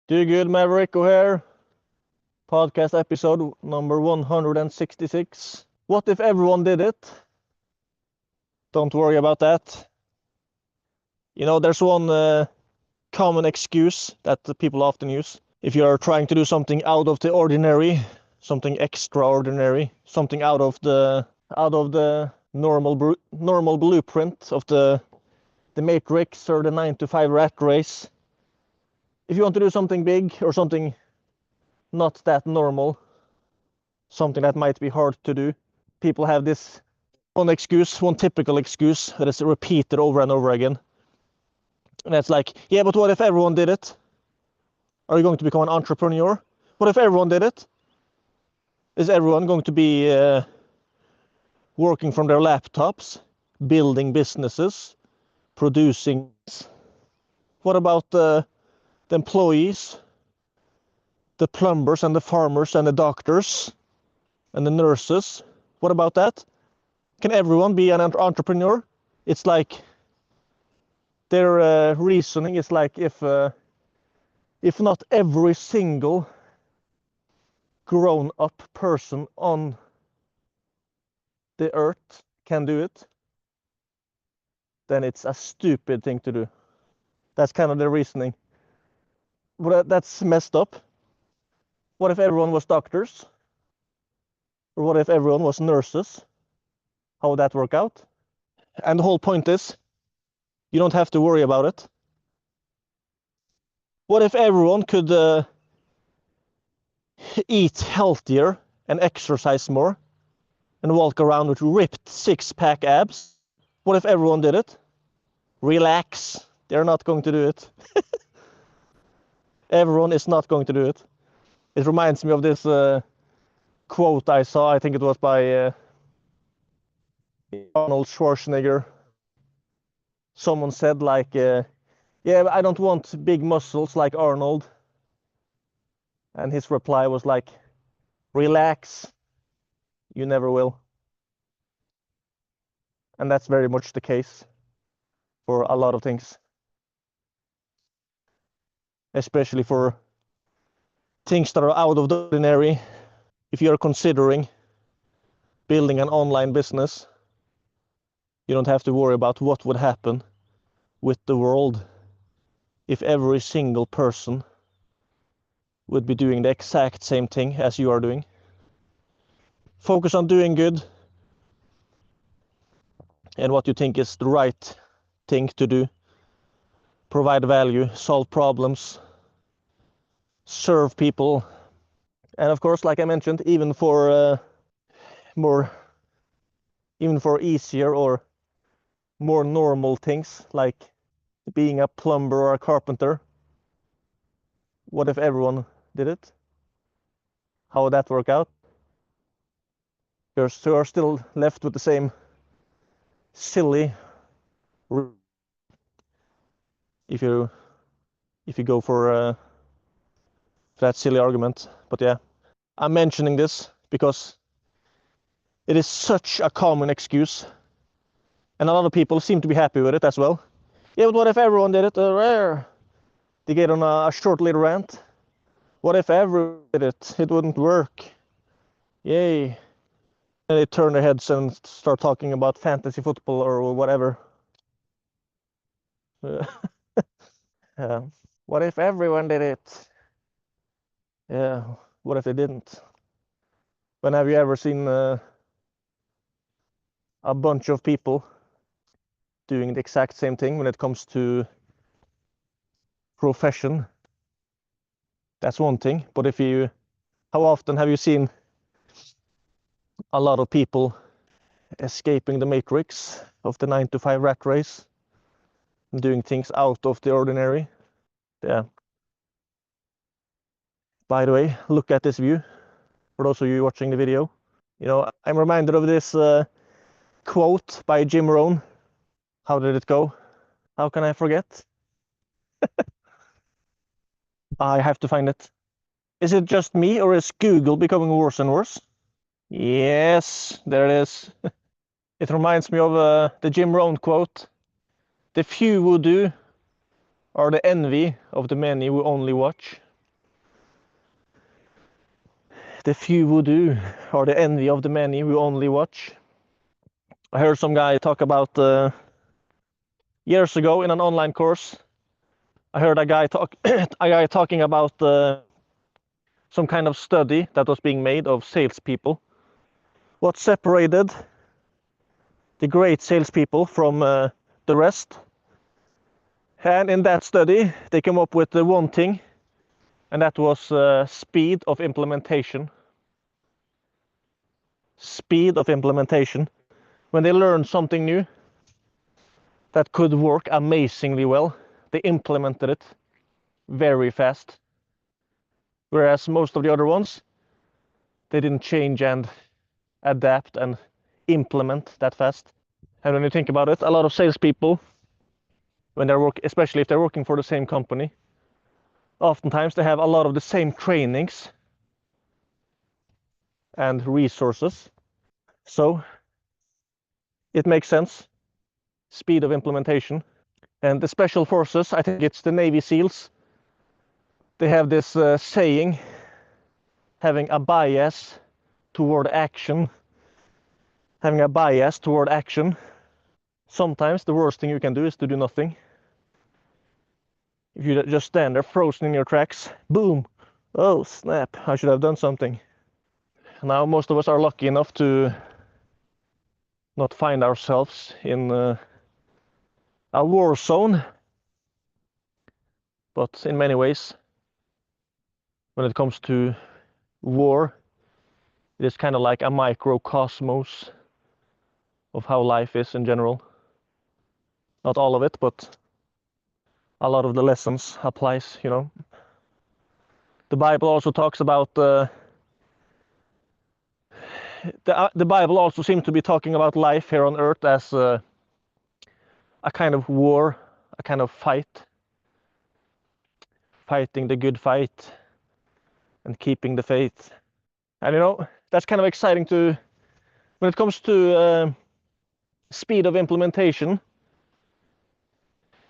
Do good, Maverick O'Hare. Podcast episode number 166. What if everyone did it? Don't worry about that. You know, there's one common excuse that the people often use. If you're trying to do something out of the ordinary, something extraordinary, something out of the normal blueprint of the Matrix or the 9 to 5 rat race. If you want to do something big or something not that normal, something that might be hard to do, people have this one typical excuse that is repeated over and over again. And that's like, yeah, but what if everyone did it? Are you going to become an entrepreneur? What if everyone did it? Is everyone going to be working from their laptops, building businesses, producing? What about the employees, the plumbers and the farmers and the doctors and the nurses? What about that? Can everyone be an entrepreneur? It's like their reasoning is like if not every single grown-up person on the earth can do it, then it's a stupid thing to do. That's kind of the reasoning. But that's messed up. What if everyone was doctors? Or what if everyone was nurses? How would that work out? And the whole point is, you don't have to worry about it. What if everyone could eat healthier and exercise more and walk around with ripped six-pack abs? What if everyone did it? Relax. They're not going to do it. Everyone is not going to do it. It reminds me of this quote I saw. I think it was by Arnold Schwarzenegger. Someone said like, yeah, I don't want big muscles like Arnold. And his reply was like, relax. You never will. And that's very much the case for a lot of things. Especially for things that are out of the ordinary. If you're considering building an online business, you don't have to worry about what would happen with the world if every single person would be doing the exact same thing as you are doing. Focus on doing good and what you think is the right thing to do. Provide value, solve problems, serve people. And of course, like I mentioned, even for easier or more normal things like being a plumber or a carpenter, what if everyone did it? How would that work out? You're still left with the same silly, if you go for that silly argument. But yeah, I'm mentioning this because it is such a common excuse, and a lot of people seem to be happy with it as well. Yeah, but what if everyone did it? They get on a short little rant. What if everyone did it? It wouldn't work. Yay. And they turn their heads and start talking about fantasy football or whatever. Yeah. What if everyone did it? Yeah. What if they didn't? When have you ever seen a bunch of people doing the exact same thing when it comes to profession? That's one thing. But how often have you seen a lot of people escaping the matrix of the 9 to 5 rat race and doing things out of the ordinary? Yeah. By the way, look at this view for those of you watching the video. You know, I'm reminded of this quote by Jim Rohn. How did it go? How can I forget? I have to find it. Is it just me, or is Google becoming worse and worse? Yes, there it is. It reminds me of the Jim Rohn quote. The few who do are the envy of the many who only watch. the few who do are the envy of the many who only watch. I heard some guy talk about years ago in an online course. I heard a guy talking about some kind of study that was being made of salespeople. What separated the great salespeople from the rest? And in that study, they came up with one thing, and that was speed of implementation. Speed of implementation. When they learned something new that could work amazingly well, they implemented it very fast. Whereas most of the other ones, they didn't change and adapt and implement that fast. And when you think about it, a lot of salespeople, when they're especially if they're working for the same company, oftentimes they have a lot of the same trainings and resources. So it makes sense. Speed of implementation. And the special forces, I think it's the Navy SEALs, they have this saying, having a bias toward action. Having a bias toward action. Sometimes the worst thing you can do is to do nothing. If you just stand there frozen in your tracks, boom, oh snap, I should have done something. Now most of us are lucky enough to not find ourselves in a war zone, but in many ways, when it comes to war, it is kind of like a microcosmos of how life is in general. Not all of it, but a lot of the lessons applies, you know. The Bible also talks about the Bible also seems to be talking about life here on earth as a kind of war, a kind of fight, fighting the good fight and keeping the faith. And you know, that's kind of exciting to, when it comes to speed of implementation,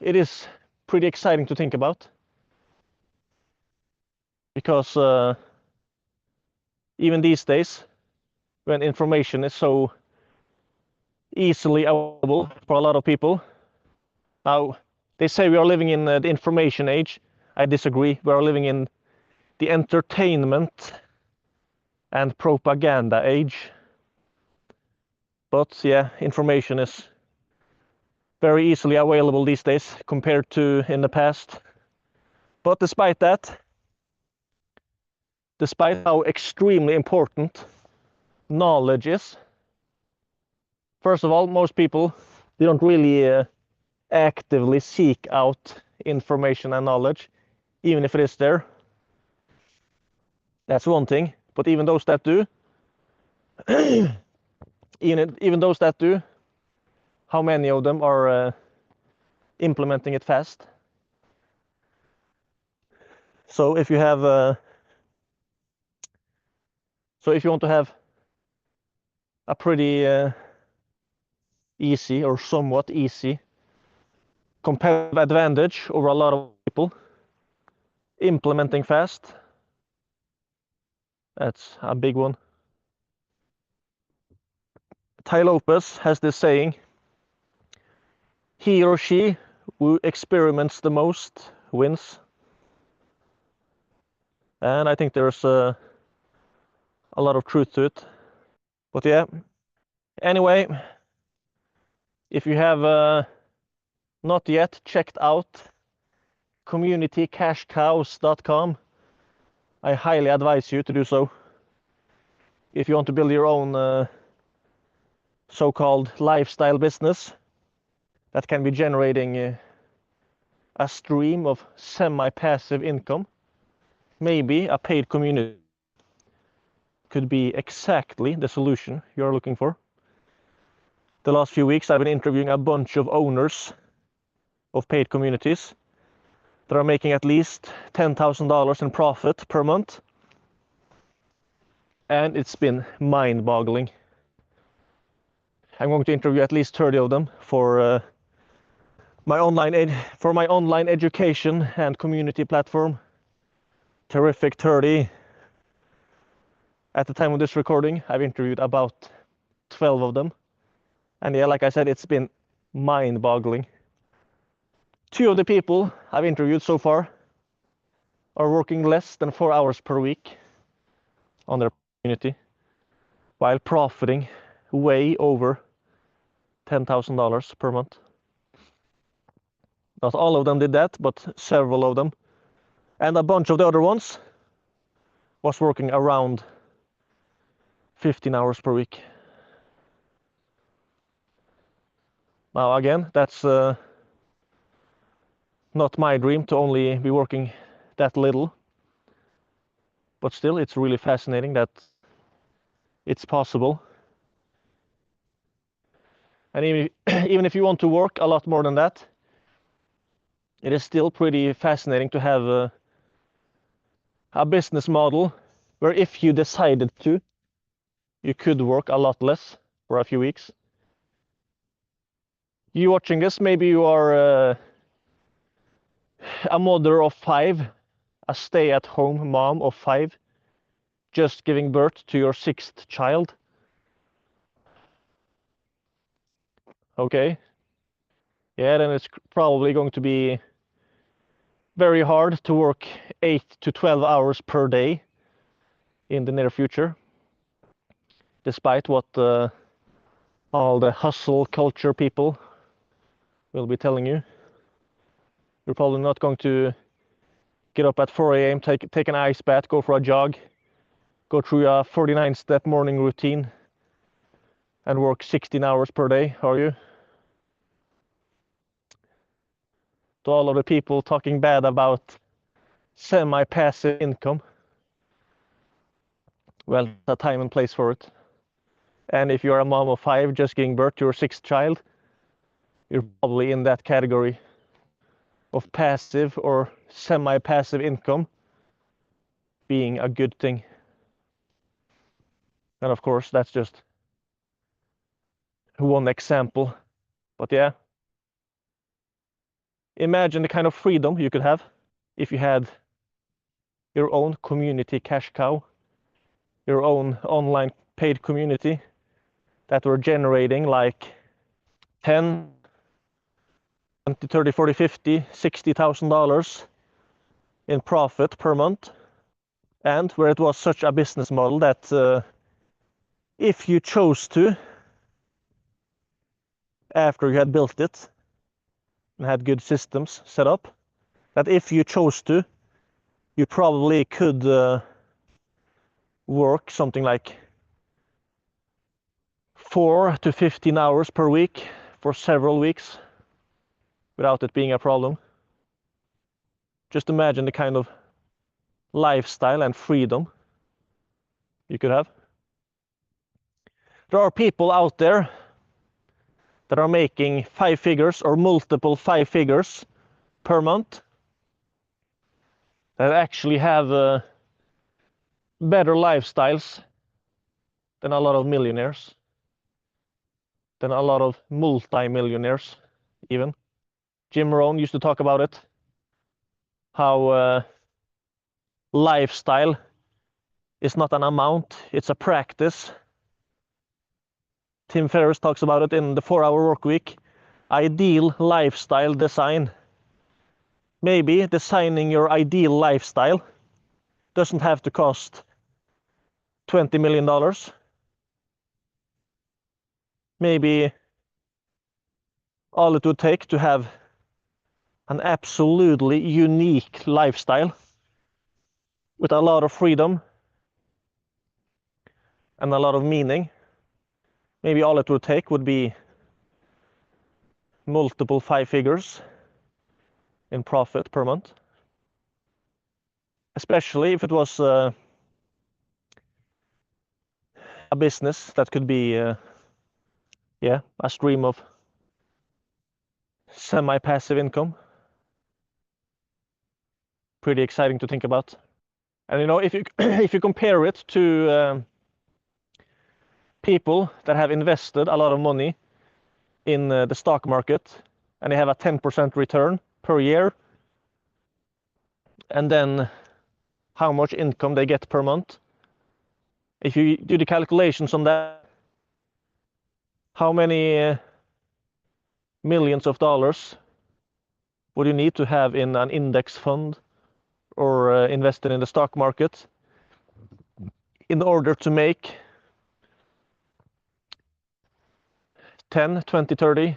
it is pretty exciting to think about, because even these days, when information is so easily available for a lot of people, now they say we are living in the information age. I disagree. We are living in the entertainment and propaganda age. But yeah, information is very easily available these days compared to in the past. But despite that, despite how extremely important knowledge is, first of all, most people, they don't really actively seek out information and knowledge, even if it is there. That's one thing. But even those that do, even those that do, how many of them are implementing it fast? So if you have, so if you want to have a pretty easy or somewhat easy competitive advantage over a lot of people, implementing fast, that's a big one. Tai Lopez has this saying, he or she who experiments the most wins. And I think there's a lot of truth to it. But yeah, anyway, if you have not yet checked out communitycashcows.com, I highly advise you to do so. If you want to build your own so-called lifestyle business that can be generating a stream of semi-passive income, maybe a paid community could be exactly the solution you're looking for. The last few weeks I've been interviewing a bunch of owners of paid communities that are making at least $10,000 in profit per month, and it's been mind-boggling. I'm going to interview at least 30 of them for my online education and community platform, Terrific 30. At the time of this recording, I've interviewed about 12 of them. And yeah, like I said, it's been mind-boggling. 2 of the people I've interviewed so far are working less than 4 hours per week on their community while profiting way over $10,000 per month. Not all of them did that, but several of them. And a bunch of the other ones was working around 15 hours per week. Now again, that's not my dream to only be working that little, but still it's really fascinating that it's possible. And even if you want to work a lot more than that, it is still pretty fascinating to have a business model where if you decided to, you could work a lot less for a few weeks. You watching this, maybe you are a mother of 5, a stay-at-home mom of 5, just giving birth to your 6th child. Okay. Yeah, then it's probably going to be very hard to work 8 to 12 hours per day in the near future, despite what all the hustle culture people will be telling you. You're probably not going to get up at 4 a.m., take an ice bath, go for a jog, go through a 49-step morning routine, and work 16 hours per day, are you? To all of the people talking bad about semi-passive income, well, there's a time and place for it. And if you're a mom of 5 just giving birth to your 6th child, you're probably in that category of passive or semi-passive income being a good thing. And of course, that's just one example. But yeah, imagine the kind of freedom you could have if you had your own community cash cow, your own online paid community that were generating like 10, 20, 30, 40, 50, $60,000 in profit per month, and where it was such a business model that if you chose to, after you had built it and had good systems set up, that if you chose to, you probably could work something like 4 to 15 hours per week for several weeks without it being a problem. Just imagine the kind of lifestyle and freedom you could have. There are people out there that are making 5 figures or multiple 5 figures per month that actually have better lifestyles than a lot of millionaires, than a lot of multi-millionaires even. Jim Rohn used to talk about it, how lifestyle is not an amount, it's a practice. Tim Ferriss talks about it in the 4-Hour Workweek. Ideal lifestyle design. Maybe designing your ideal lifestyle doesn't have to cost $20 million. Maybe all it would take to have an absolutely unique lifestyle with a lot of freedom and a lot of meaning. Maybe all it would take would be multiple 5 figures in profit per month. Especially if it was a business that could be a stream of semi-passive income. Pretty exciting to think about. And you know, if you if you compare it to people that have invested a lot of money in the stock market and they have a 10% return per year, and then how much income they get per month, If you do the calculations on that, how many millions of dollars would you need to have in an index fund or invested in the stock market in order to make 10, 20, 30,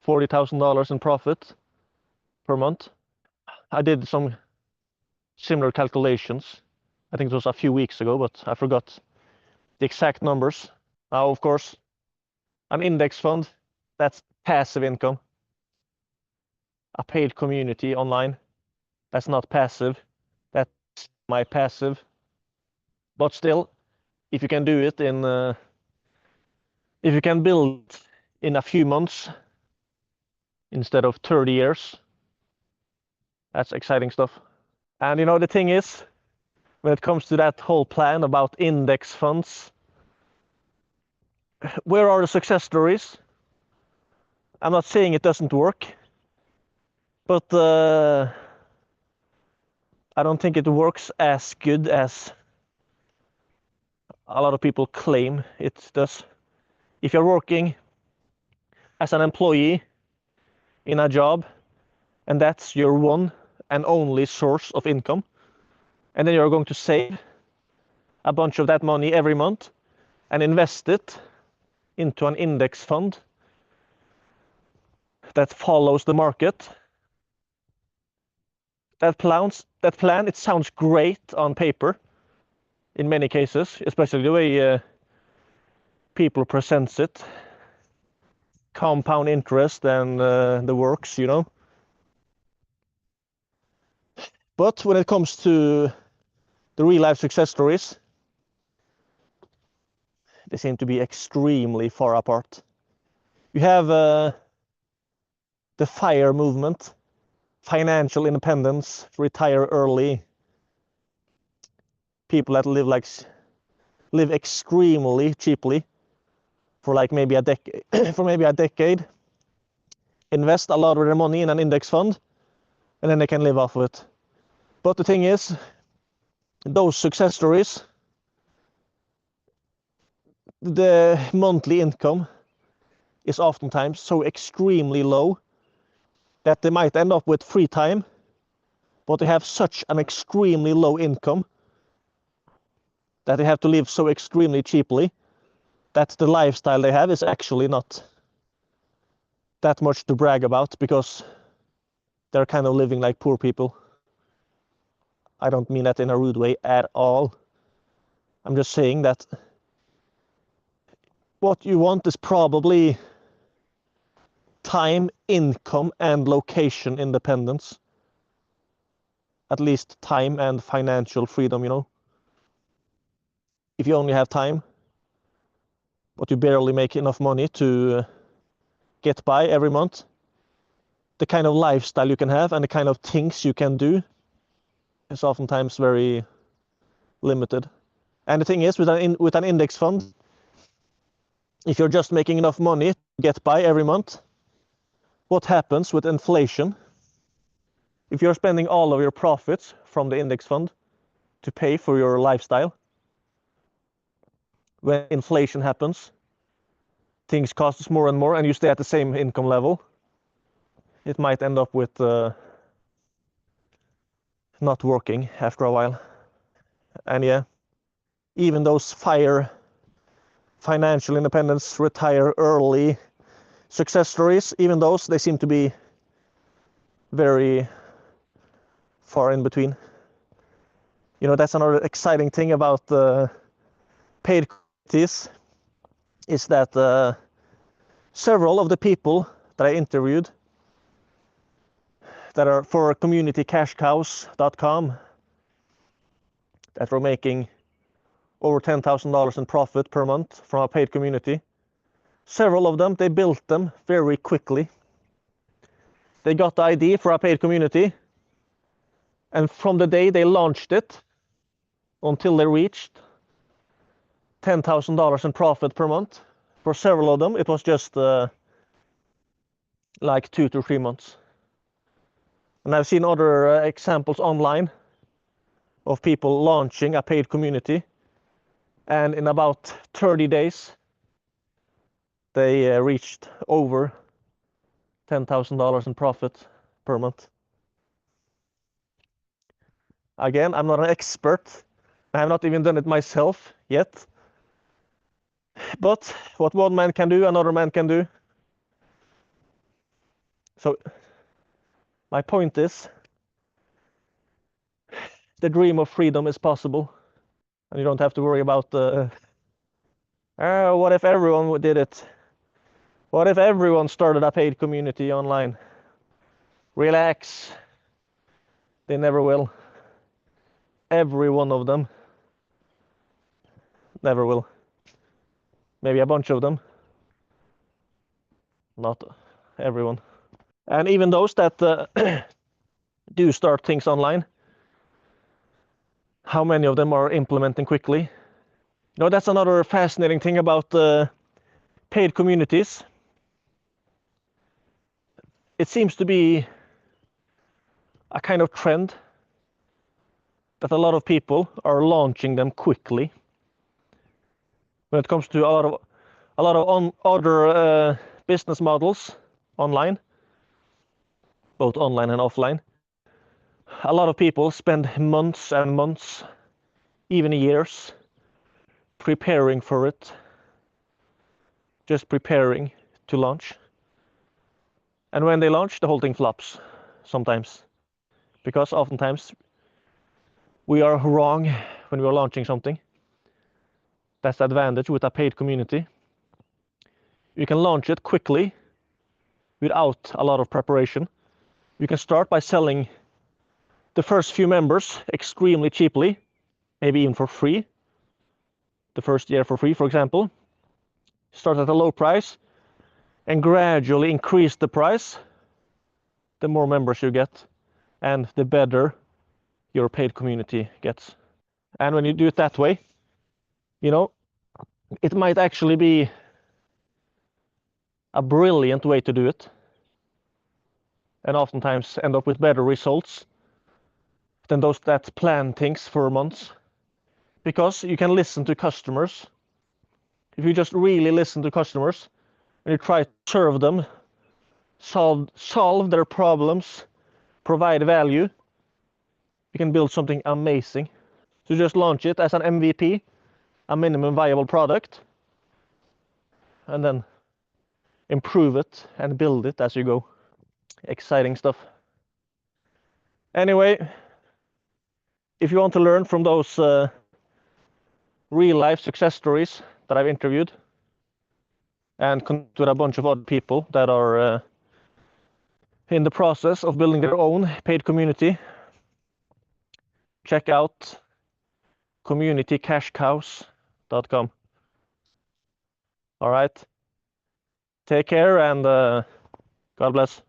$40,000 in profit per month? I did some similar calculations. I think it was a few weeks ago, but I forgot the exact numbers. Now, of course, an index fund, that's passive income. A paid community online, that's not passive. That's my passive. But still, if you can do it if you can build in a few months instead of 30 years, that's exciting stuff. And the thing is, when it comes to that whole plan about index funds, where are the success stories? I'm not saying it doesn't work, but I don't think it works as good as a lot of people claim it does. If you're working as an employee in a job and that's your one and only source of income, and then you're going to save a bunch of that money every month and invest it into an index fund that follows the market. That plan, it sounds great on paper in many cases, especially the way people presents it. Compound interest and the works, But when it comes to the real life success stories, they seem to be extremely far apart. You have the FIRE movement, financial independence, retire early, people that live extremely cheaply for maybe a decade, invest a lot of their money in an index fund, and then they can live off of it. But the thing is, those success stories, the monthly income is oftentimes so extremely low that they might end up with free time, but they have such an extremely low income that they have to live so extremely cheaply that the lifestyle they have is actually not that much to brag about, because they're kind of living like poor people. I don't mean that in a rude way at all. I'm just saying that what you want is probably time, income, and location independence. At least time and financial freedom, If you only have time, but you barely make enough money to get by every month, the kind of lifestyle you can have and the kind of things you can do is oftentimes very limited. And the thing is, with an index fund, if you're just making enough money to get by every month, what happens with inflation? If you're spending all of your profits from the index fund to pay for your lifestyle, when inflation happens, things cost more and more, and you stay at the same income level, it might end up with not working after a while. And yeah, even those FIRE, financial independence, retire early success stories, even those, they seem to be very far in between. That's another exciting thing about paid communities, is that several of the people that I interviewed that are for communitycashcows.com that were making over $10,000 in profit per month from a paid community, several of them, they built them very quickly. They got the idea for a paid community, and from the day they launched it until they reached $10,000 in profit per month, for several of them, it was just like 2 to 3 months. And I've seen other examples online of people launching a paid community And in about 30 days, they reached over $10,000 in profit per month. Again, I'm not an expert. I have not even done it myself yet. But what one man can do, another man can do. So my point is, the dream of freedom is possible. And you don't have to worry about what if everyone did it? What if everyone started a paid community online? Relax. They never will. Every one of them never will. Maybe a bunch of them. Not everyone. And even those that do start things online, how many of them are implementing quickly? You know, that's another fascinating thing about paid communities. It seems to be a kind of trend that a lot of people are launching them quickly. When it comes to a lot of other business models online, both online and offline, a lot of people spend months and months, even years, preparing for it, just preparing to launch. And when they launch, the whole thing flops sometimes, because oftentimes we are wrong when we are launching something. That's the advantage with a paid community. You can launch it quickly without a lot of preparation. You can start by selling the first few members extremely cheaply, maybe even for free. The first year for free, for example. Start at a low price and gradually increase the price the more members you get and the better your paid community gets. And when you do it that way, you know, it might actually be a brilliant way to do it, and oftentimes end up with better results than those that plan things for months, because you can listen to customers. If you just really listen to customers and you try to serve them, solve their problems, provide value, you can build something amazing. So just launch it as an MVP, a minimum viable product, and then improve it and build it as you go. Exciting stuff. Anyway, if you want to learn from those real life success stories that I've interviewed and connect with a bunch of other people that are in the process of building their own paid community, check out communitycashcows.com. All right. Take care and God bless.